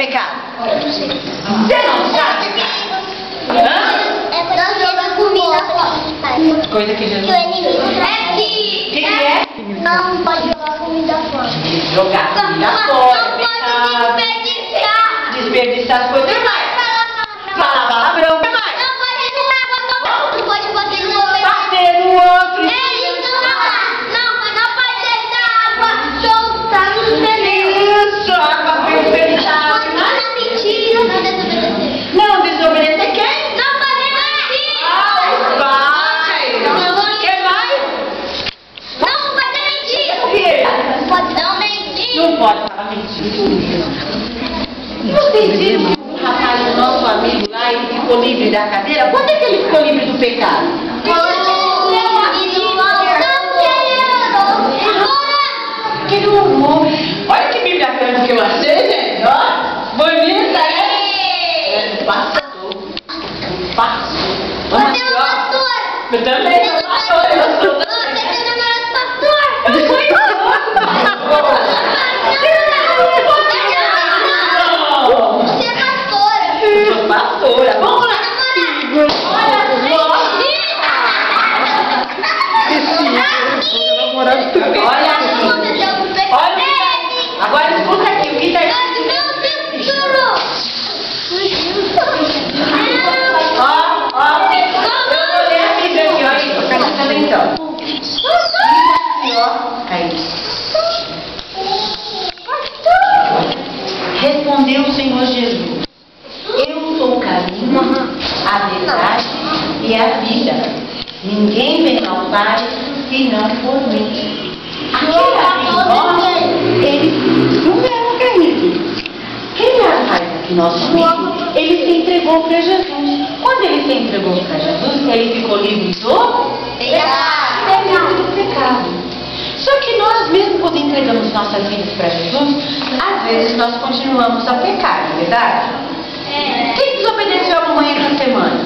pecado? Eu não sei. Você não sabe? É quando joga comida fora. Coisa que Jesus... É O que é? não pode jogar comida fora. Jogar comida fora, Não pecado. pode desperdiçar. Desperdiçar as coisas. O que mais? Falar palavrão. O que mais? Não pode jogar água. Não pode bater no outro. Bater no outro. Não pode deixar água soltar nos venenos. Isso, água fermentada. Não mentira. Não desobedecer. Não desobedecer quem? Não fazer mentira. Vai. O que mais? Não fazer mentira. O quê? Não pode não mentir. Não pode falar mentira. Vocês viram que o rapaz, o nosso amigo lá, ele ficou livre da cadeira? Quando é que ele ficou livre do pecado? Que ele orou. Olha que Bíblia grande que eu achei, gente. Ó, bonita, né? Pastor. Vamos aqui, ó. Eu também sou pastor. Eu sou também. Eu sou pastora. Vamos lá. Olha aqui. Agora escuta aqui o que está escrito. Ó. Eu vou ler a Bíblia aqui, ó. Presta atenção. Aí. Respondeu o Senhor Jesus: eu sou o caminho, a verdade e a vida. Ninguém vem ao Pai senão por mim. Aquele amigo ele não é um caminho. Aquele rapaz aqui, nosso amigo, ele se entregou para Jesus. Quando ele se entregou para Jesus, ele ficou livre do pecado. Só que nós, mesmo quando entregamos nossas vidas para Jesus, às vezes nós continuamos a pecar, não é verdade? Quem desobedeceu a mamãe essa semana?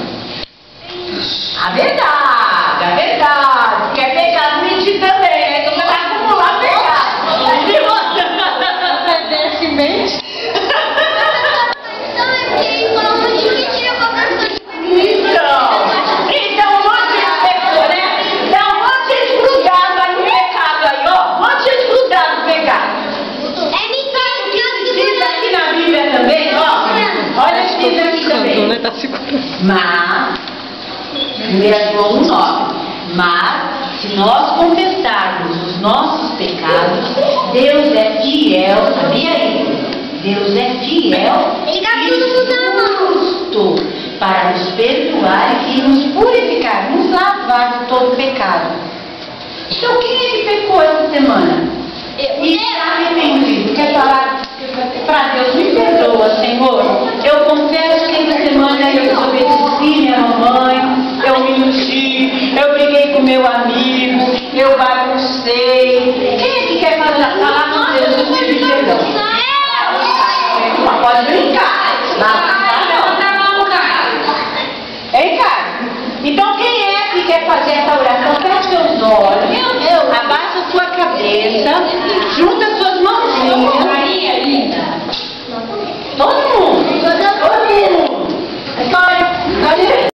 A verdade. Quer pecar, mentir também, né? Então você vai acumular pecado. Obedece e mente. Então, um monte de pessoa, né? Dá um monte de gente grudado aí no pecado aí, ó. Um monte de gente grudado no pecado. O que diz aqui na Bíblia também, ó. Olha o que diz aqui também. Mas, 1 João 1,9. Mas, se nós confessarmos os nossos pecados, Deus é fiel, sabia isso? Deus é fiel e justo para nos perdoar e nos purificar, nos lavar de todo pecado. Então, quem é que pecou essa semana? E está arrependido? Quer falar para Deus, me perdoa, Senhor? Eu confesso que essa semana eu